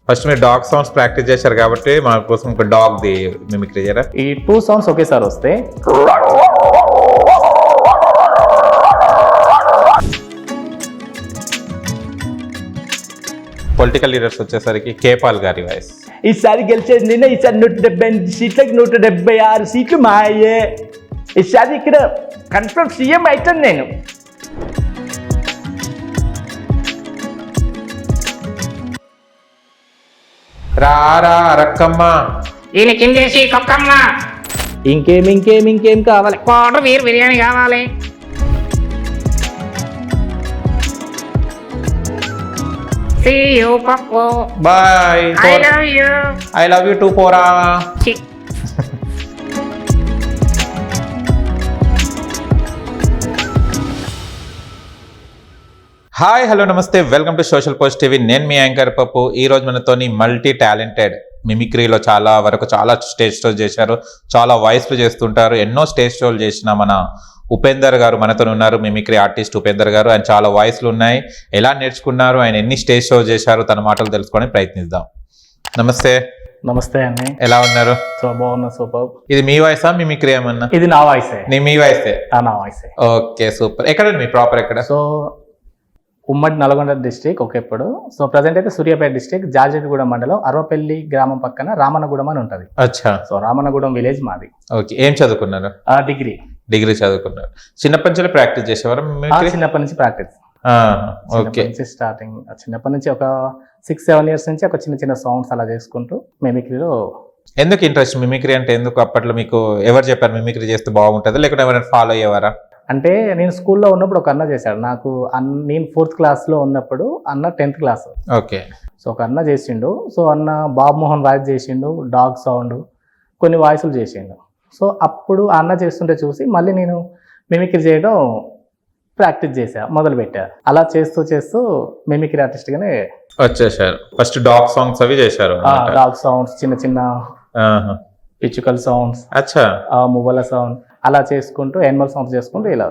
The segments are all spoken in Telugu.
ఫస్ట్ మీరు డాగ్ సౌండ్స్ ప్రాక్టీస్ చేశారు కాబట్టి మా కోసం ఒక డాగ్ ది మిమిక్రీ చేయరా? ఈ 2 సౌండ్స్ ఒకేసారి వస్తే పొలిటికల్ లీడర్స్ వచ్చేసరికి కేపాల్ గారి వాయిస్. ఈసారి గెలిచేది నిన్న, ఈసారి 178 సీట్లకి 176 సీట్లు మాయే. ఈసారి ఇక్కడ కన్ఫర్మ్ సీఎం అవుతాను నేను. రారా రక్కమ్మ, ఈయన కిందేసి కుక్కమ్మ, ఇంకేం కావాలి? కోటర్ వీర్ బిర్యానీ కావాలి. See you, పప్పు. Bye. I love you. I love you too పోరా. చి. Hi hello namaste, welcome to social post TV. నేను మీ యాంకర్ పప్పు. ఈ రోజు మనతోని మల్టీ టాలెంటెడ్ మిమిక్రీలో చాలా స్టేజ్ షోస్ చేశారు, చాలా వాయిస్లు చేస్తుంటారు, ఎన్నో స్టేజ్ షోలు చేసిన మన ఉపేందర్ గారు మనతో ఉన్నారు. మిమిక్రీ ఆర్టిస్ట్ ఉపేందర్ గారు. ఆయన చాలా వాయిస్లు ఉన్నాయి, ఎలా నేర్చుకున్నారు, ఆయన ఎన్ని స్టేజ్ షోస్ చేశారు, తన మాటలు తెలుసుకోవడానికి ప్రయత్నిద్దాం. నమస్తే. నమస్తే అండి. ఎలా ఉన్నారు? సో బాగున్నా, సూపర్. ఇది మీ వాయిసా మిమిక్రీ ఏమన్నా? ఇది నా వాయిసే. మీ వాయిసే? నా వాయిసే. Okay, super. ఎక్కడండి మీ ప్రాపర్ ఎక్కడ? సో ఉమ్మడి నల్గొండ డిస్ట్రిక్ట్ ఒకప్పుడు. సో ప్రజెంట్ అయితే సూర్యాపేట డిస్ట్రిక్ట్ జార్జెట్గూడెం మండలం అరవపల్లి గ్రామం పక్కన రామన్నగూడెం అని ఉంటుంది. అచ్చా. సో రామన్నగూడెం విలేజ్ మాది. ఓకే, ఏం చదువుకున్నారు? డిగ్రీ చదువుకున్నారు. చిన్నప్పటి నుంచి ప్రాక్టీస్ చేసేవారు? చిన్నప్పటి నుంచి ప్రాక్టీస్. ఓకే, స్టార్టింగ్ చిన్నప్పటి నుంచి ఒక 6-7 ఇయర్స్ నుంచి ఒక చిన్న సౌండ్స్ అలా చేసుకుంటూ మిమిక్రీలో. ఎందుకు ఇంట్రెస్ట్ మిమిక్రీ అంటే? ఎందుకు అప్పట్లో మీకు ఎవరు చెప్పారు మిమిక్రీ చేస్తే బాగుంటుంది, లేకుంటే ఎవరైనా ఫాలో అయ్యేవారా? అంటే నేను స్కూల్లో ఉన్నప్పుడు ఒక అన్న చేశాడు నాకు. నేను 4th క్లాస్లో ఉన్నప్పుడు, అన్న 10th క్లాస్. ఓకే. సో ఒక అన్న చేసిండు. సో అన్న బాబు మోహన్ వాయిస్ చేసిండు, డాగ్ సౌండ్, కొన్ని వాయిస్లు చేసిండు. సో అప్పుడు ఆ అన్న చేస్తుంటే చూసి మళ్ళీ నేను మిమిక్రీ చేయడం ప్రాక్టీస్ మొదలుపెట్టా. అలా చేస్తూ మిమిక్రీ ఆర్టిస్ట్గానే వచ్చేసారు. ఫస్ట్ డాగ్ సాంగ్స్ అవి చేశారు? డాగ్ సౌండ్స్, చిన్న పిచ్చుకల సౌండ్స్, అచ్చా, మువ్వల సౌండ్, అలా చేసుకుంటూ యానిమల్ సౌండ్స్ చేసుకుంటూ ఇలా.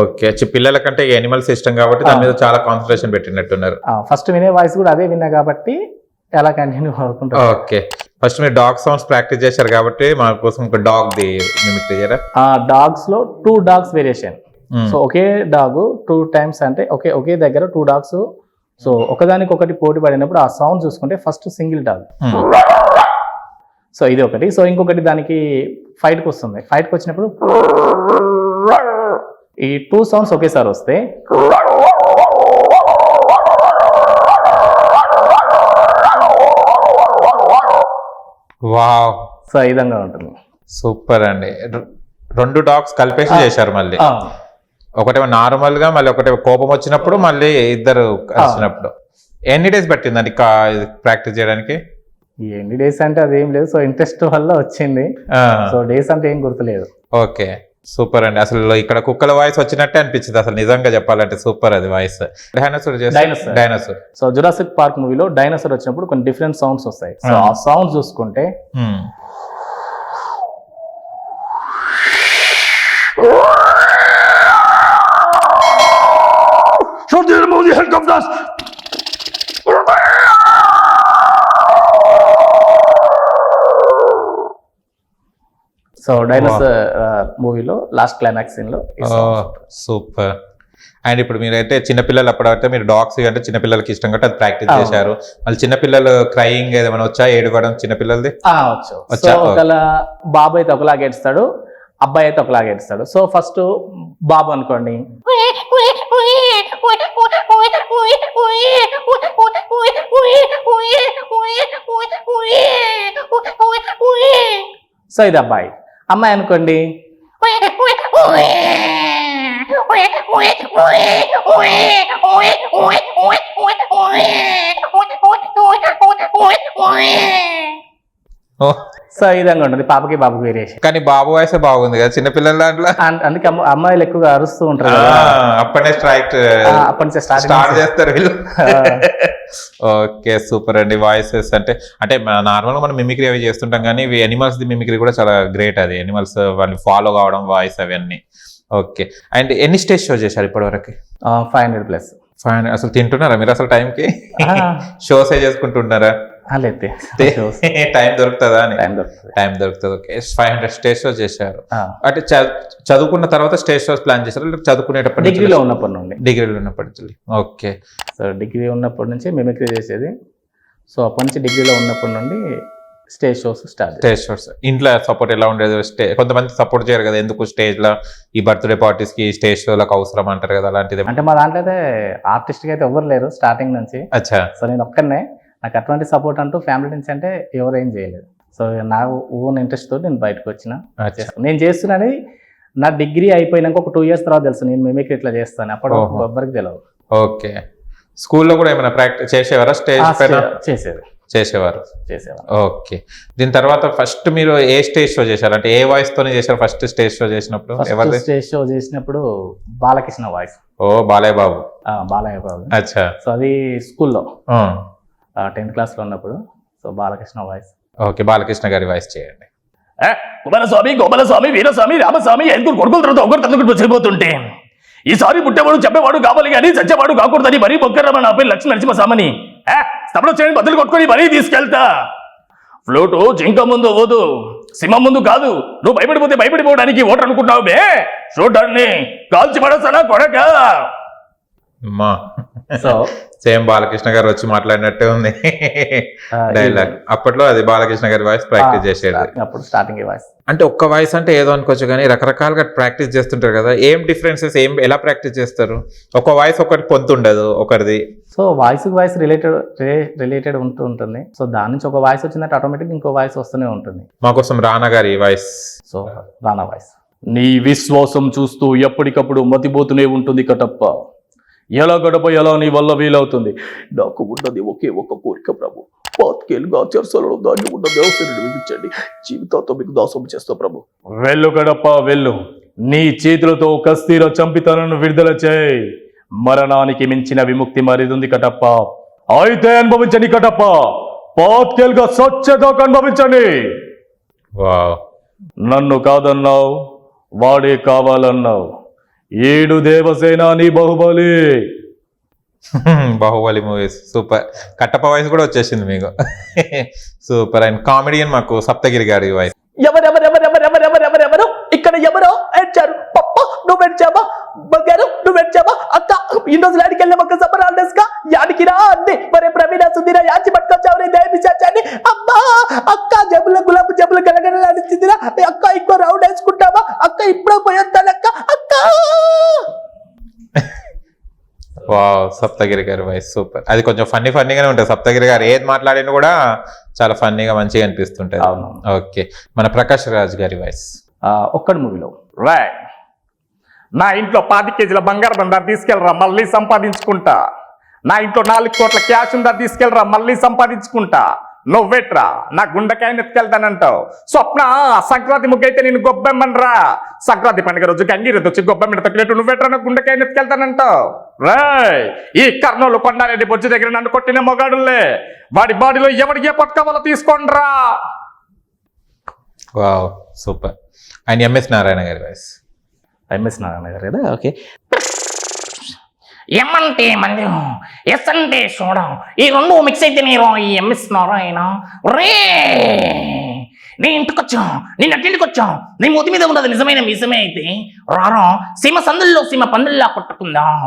ఓకే. పిల్లల కంటే యానిమల్స్ ఇష్టం కాబట్టి దాని మీద చాలా కాన్సన్ట్రేషన్ పెట్టినట్టున్నారు. ఫస్ట్ వినే వాయిస్ కూడా అదే విన్నా కాబట్టి అలా కంటిన్యూ అవుకుంటా. ఓకే. ఫస్ట్ మీరు డాగ్ సౌండ్స్ ప్రాక్టీస్ చేశారు కాబట్టి మా కోసం ఒక డాగ్ ది మిమిక్రీ చేయరా? డాగ్స్ లో 2 డాగ్స్ వేరియేషన్. సో ఒకే డాగ్ 2 టైమ్స్, అంటే ఒకే దగ్గర 2 డాగ్స్. సో ఒకదానికొకటి పోటీ పడినప్పుడు ఆ సౌండ్ చూసుకుంటే ఫస్ట్ సింగిల్ డాగ్. సో ఇది ఒకటి. సో ఇంకొకటి దానికి ఫైట్కి వస్తుంది. ఫైట్కి వచ్చినప్పుడు ఈ 2 సౌండ్స్ ఒకేసారి వస్తే వావ్. సో ఈ విధంగా ఉంటుంది. సూపర్ అండి. 2 డాగ్స్ కలిపేసి చేశారు మళ్ళీ. ఒకటేమో నార్మల్ గా, మళ్ళీ ఒకటేమో కోపం వచ్చినప్పుడు, మళ్ళీ ఇద్దరు కలిసినప్పుడు. ఎన్ని డేస్ పట్టిందండి ప్రాక్టీస్ చేయడానికి? ఎన్ని డేస్ అంటే అదేం లేదు. సో ఇంట్రెస్ట్ వల్ల వచ్చింది. సో డేస్ అంటే ఏం గుర్తులేదు. ఓకే, సూపర్ అండి. అసలు ఇక్కడ కుక్కల వాయిస్ వచ్చినట్టే అనిపించింది అసలు, నిజంగా చెప్పాలంటే. సూపర్ అది voice. Dinosaur. So Jurassic park మూవీలో డైనోసార్ వచ్చినప్పుడు కొన్ని డిఫరెంట్ సౌండ్స్ వస్తాయి. సో ఆ సౌండ్స్ చూసుకుంటే సో డైనోసార్ మూవీలో లాస్ట్ క్లైమాక్స్ సీన్ లో. సూపర్. అండ్ ఇప్పుడు మీరైతే చిన్నపిల్లలు, అప్పుడైతే మీరు డాగ్స్ అంటే చిన్నపిల్లలకి ఇష్టం కాబట్టి అది ప్రాక్టీస్ చేశారు. మళ్ళీ చిన్నపిల్లలు క్రయింగ్ ఏమైనా వచ్చా, ఏడవడం చిన్నపిల్లలది? ఒకవేళ బాబు అయితే ఒకలాగా ఏడుస్తాడు, అబ్బాయి అయితే ఒకలాగా ఏడుస్తాడు. సో ఫస్ట్ బాబు అనుకోండి. సో ఇది అబ్బాయి. అమ్మాయి అనుకోండి. సో ఈ విధంగా ఉంటుంది. పాపకి బాబుకి వేరియేషన్. కానీ బాబు వాయిసే బాగుంది కదా చిన్నపిల్లల దాంట్లో. అందుకే అమ్మాయిలు ఎక్కువగా అరుస్తూ ఉంటారు. అప్పటి నుంచి స్టార్ట్ చేస్తారు వీళ్ళు. ఓకే, సూపర్ అండి. వాయిసెస్ అంటే నార్మల్ గా మనం మిమిక్రీ అవి చేస్తుంటాం, కానీ ఇవి ఎనిమల్స్ ది మిమిక్రీ కూడా చాలా గ్రేట్. అది ఎనిమల్స్ వాళ్ళని ఫాలో కావడం, వాయిస్ అవన్నీ. ఓకే. అండ్ ఎన్ని స్టేజ్ షో చేశారు ఇప్పటి వరకు? 500+. అసలు తింటున్నారా మీరు అసలు టైంకి? షోస్ చేసుకుంటున్నారా? లేదు టైం దొరుకుతుందా అని టైం దొరుకుతుంది. టైం దొరుకుతుంది. ఓకే, 500 స్టేజ్ షోస్ చేశారు. ఆ, అంటే చదువుకున్న తర్వాత స్టేజ్ షోస్ ప్లాన్ చేశారు, లేకపోతే చదువుకునేటప్పటి డిగ్రీలో ఉన్నప్పటి నుండి. డిగ్రీలో ఉన్నప్పటి నుంచి. ఓకే, సో డిగ్రీ ఉన్నప్పటి నుంచి మిమిక్రీ చేసేది. సో అప్పటి నుంచి డిగ్రీలో ఉన్నప్పటి నుండి stage shows start. Stage shows ఇంట్లో సపోర్ట్ ఎలా ఉండేది? కొంతమంది సపోర్ట్ చేయరు కదా, ఎందుకు స్టేజ్ లో ఈ బర్త్డే పార్టీస్ కి స్టేజ్ షోలకు అవసరం అంటారు కదా, అలాంటిది. అంటే మా దాంట్లో అయితే ఆర్టిస్ట్ అయితే ఎవరు లేరు స్టార్టింగ్ నుంచి. అచ్చా. సో నేను ఒక్కనే, నాకు అటువంటి సపోర్ట్ అంటూ ఫ్యామిలీ నుంచి అంటే ఎవరు ఏం చేయలేదు. సో నా ఓన్ ఇంట్రెస్ట్ తోటి నేను బయటకు వచ్చిన. అచ్చా. నేను చేస్తున్నాను నా డిగ్రీ అయిపోయినాక ఒక 2 years తర్వాత తెలుసు నేను మిమిక్రీ ఇట్లా చేస్తాను. అప్పటి ఓహో. ఎవ్వరికి తెలియదు. ఓకే, స్కూల్లో కూడా ఏమైనా ప్రాక్టీస్ చేసేవారా? స్టేజ్ పైన చేసేవారు. ఓకే, దీని తర్వాత ఫస్ట్ మీరు ఏ స్టేజ్ షో చేశారు? అంటే ఏ వాయిస్ తోనే చేశారు ఫస్ట్ స్టేజ్ షో చేసినప్పుడు? ఎవరిది? స్టేజ్ షో చేసినప్పుడు బాలకృష్ణ వాయిస్. ఓ, బాలయ్య బాబు. బాలయ్య బాబు. అచ్చా. సో అది స్కూల్లో 10th class లో ఉన్నప్పుడు. So Balakrishna voice. Okay, Balakrishna గారి వాయిస్ చేయండి. కుమారస్వామి, గోపాలస్వామి, వీరస్వామి, రామస్వామి ఐదుగురు కొడుకుల తర్వాత ఒకరు తందుకు చనిపోతుంటే ఈసారి పుట్టేవాడు చెప్పేవాడు కావాలి కానీ చచ్చేవాడు కాకూడదని మరీ బొక్కరమ్మ నా పేరు లక్ష్మీ నరసింహస్వామిని స్తపనం చేయని బదులు కొట్టుకొని మరీ తీసుకెళ్తా. ఫ్లూటు జింక ముందు ఓదు, సింహం ముందు కాదు. నువ్వు భయపడిపోతే భయపడిపోవడానికి ఓటర్ అనుకుంటున్నావు బే. చూడ్డాన్ని కాల్చి పడేస్తానా కొడక. అమ్మా, సో సేమ్ బాలకృష్ణ గారు వచ్చి మాట్లాడినట్టే ఉంది డైలాగ్. అప్పట్లో అది బాలకృష్ణ గారి వాయిస్ ప్రాక్టీస్ చేసేది. అప్పుడు స్టార్టింగ్ వాయిస్. అంటే ఒక్క వాయిస్ అంటే ఏదో అనుకోవచ్చు కానీ రకరకాలుగా ప్రాక్టీస్ చేస్తుంటారు కదా, ఏం డిఫరెన్సెస్, ఎలా ప్రాక్టీస్ చేస్తారు? ఒక వాయిస్ ఒకటి పొందుండదు ఒకరిది. సో వాయిస్ రిలేటెడ్ ఉంటుంది. సో దాని నుంచి ఒక వాయిస్ వచ్చిందంటే ఆటోమేటిక్ ఇంకో వాయిస్ వస్తూనే ఉంటుంది. మాకోసం రానా గారి వాయిస్. సో రానా వాయిస్. నీ విశ్వాసం చూస్తూ ఎప్పటికప్పుడు మతిపోతూనే ఉంటుంది కటప్ప. ఎలా గడప ఎలా నీ వల్ల వీలవుతుంది. నాకు ఉన్నది ఒకే ఒక కోరిక ప్రభు. పాతికేళ్ళుగా చర్చలలో దాన్ని ఉన్న వ్యవసాయాన్ని విధించండి. జీవితాంతో మీకు దాసం చేస్తా ప్రభు. వెళ్ళు గడప వెళ్ళు. నీ చేతులతో కస్తీర చంపితనను విడుదల చేయి. మరణానికి మించిన విముక్తి మరిదుంది కటప్ప. అయితే అనుభవించండి కటప్ప. పాతికేళ్ళుగా స్వచ్ఛగా అనుభవించండి. వావ్. నన్ను కాదన్నావు, వాడే కావాలన్నావు. 7 దేవసేనాని Baahubali. Baahubali movies super. Kattappa voice కూడా వచ్చేసింది మీకు. సూపర్. అండ్ కామెడియన్ మాకు సప్తగిరి గారి వాయిస్. ఎవరెవరెవరెవరెవరెవరెవరెవరు ఇక్కడ ఎవరో ఏడ్చారు. పప్ప నువ్వు ఏడ్చావా? బంగారు నువ్వు ఏడ్చావా? అక్క ఇన్ని రోజులు ఆడికి వెళ్ళాం ఒక సమ్మర్ హాలిడేస్ గా. యాడికి రా అండి మరే ప్రవీణ సుధీర యాచి పట్టుకొచ్చావు దేవి చాచాని. అబ్బా అక్క జబ్బుల గులాబు జబ్బులు గలగలలాడించిందిరా. అక్క ఇంకో రౌండ్ వేసుకుంటావా? అక్క ఇప్పుడు పోయొద్దానక్క. అక్క వావ్, సప్తగిరి గారి వాయిస్ సూపర్. అది కొంచెం ఫన్నీగానే ఉంటుంది. సప్తగిరి గారు ఏది మాట్లాడినా కూడా చాలా ఫన్నీగా మంచిగా అనిపిస్తుంటది. అవును. ఓకే, మన ప్రకాష్ రాజ్ గారి వాయిస్. ఒక్కడి మూవీలో నా ఇంట్లో 20 కేజీల బంగారు బంగారు తీసుకెళ్ళరా మళ్ళీ సంపాదించుకుంటా. నా ఇంట్లో 4 కోట్ల క్యాష్ ఉందా తీసుకెళ్ళరా మళ్ళీ సంపాదించుకుంటా. నువ్వెట్రా నా గుండెకాయని ఎత్తుకెళ్తానంటావు. స్వప్న సంక్రాంతి ముగ్గైతే నేను గొబ్బెమ్మనరా. సంక్రాంతి పండుగ రోజు గంగిరెద్దు వచ్చి గొబ్బెమ్మ తొక్కినట్టు నువ్వెట్రా నా గుండెకాయని ఎత్తుకెళ్తానంటావు. రాయ్ ఈ కర్నూలు కొండారెడ్డి బొజ్జు దగ్గర నన్ను కొట్టిన మొగాడులే. వాడి బాడీలో ఎవరికి ఏ పట్టుకోవాలో తీసుకోండిరా. Wow, super. And MS Narayana గారి వాయిస్. ఎంఎస్ నారాయణ గారు కదా. ఓకే. ఎమ్మంటే మందిరం, ఎస్ అంటే చూడం, ఈ రెండు మిక్స్ అయితే నేను ఈ ఎంఎస్ నారాయణ. రే నీ ఇంటికి వచ్చాం, నిన్న ఇంటికి వచ్చాం. నీ మూతి మీద ఉన్నది నిజమైన మిసమే అయితే రారా సీమ సందుల్లో సీమ పందుల్లా కొట్టుకుందాం.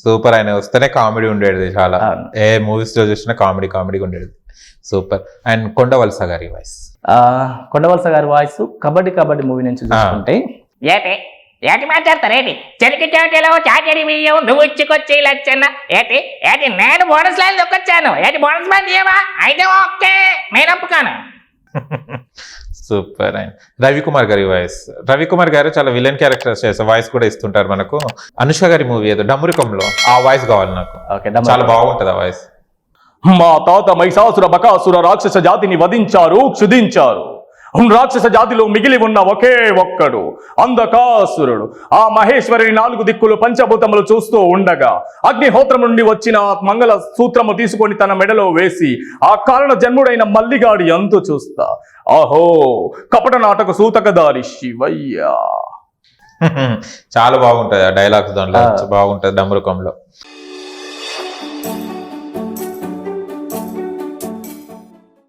సూపర్. ఆయన వస్తేనే కామెడీ ఉండేది చాలా. అవును. ఏ మూవీస్ లో చూసినా కామెడీగా ఉండేది. సూపర్. అండ్ కొండవలస గారి వాయిస్. కొండవలస గారి వాయిస్ కబడ్డీ మూవీ నుంచి చూసుకుంటే ఏటి మాట్లాడతారేటి? చెరికి చోటిలో చాచడి బియ్యం నువ్వు ఇచ్చుకొచ్చి లచ్చన్న. ఏటి నేను బోనస్ లైన్ దొక్కొచ్చాను. బోనస్ మ్యాన్ చేయవా? అయితే ఓకే, నేను ఒప్పుకాను. సూపర్. అండ్ రవికుమార్ గారి వాయిస్. రవికుమార్ గారు చాలా విలన్ క్యారెక్టర్స్ చేస్తారు, వాయిస్ కూడా ఇస్తుంటారు మనకు. అనుష గారి మూవీ ఏదో డమురికంలో ఆ వాయిస్ కావాలి నాకు. ఓకే. చాలా బాగుంటది ఆ వాయిస్. మా తాత మహిషాసుర బకాసుర రాక్షస జాతిని వధించారు, క్షుధించారు. రాక్షస జాతిలో మిగిలి ఉన్న ఒకే ఒక్కడు అంధకాసురుడు. ఆ మహేశ్వరుని 4 దిక్కులు పంచభూతములు చూస్తూ ఉండగా అగ్నిహోత్రం నుండి వచ్చిన మంగళ సూత్రము తీసుకొని తన మెడలో వేసి ఆ కారణ జన్ముడైన మల్లిగాడి అంతు చూస్తా. ఆహో కపట నాటక సూతకదారి శివయ్య. చాలా బాగుంటది ఆ డైలాగ్స్, దాంట్లో బాగుంటది డమురుకంలో.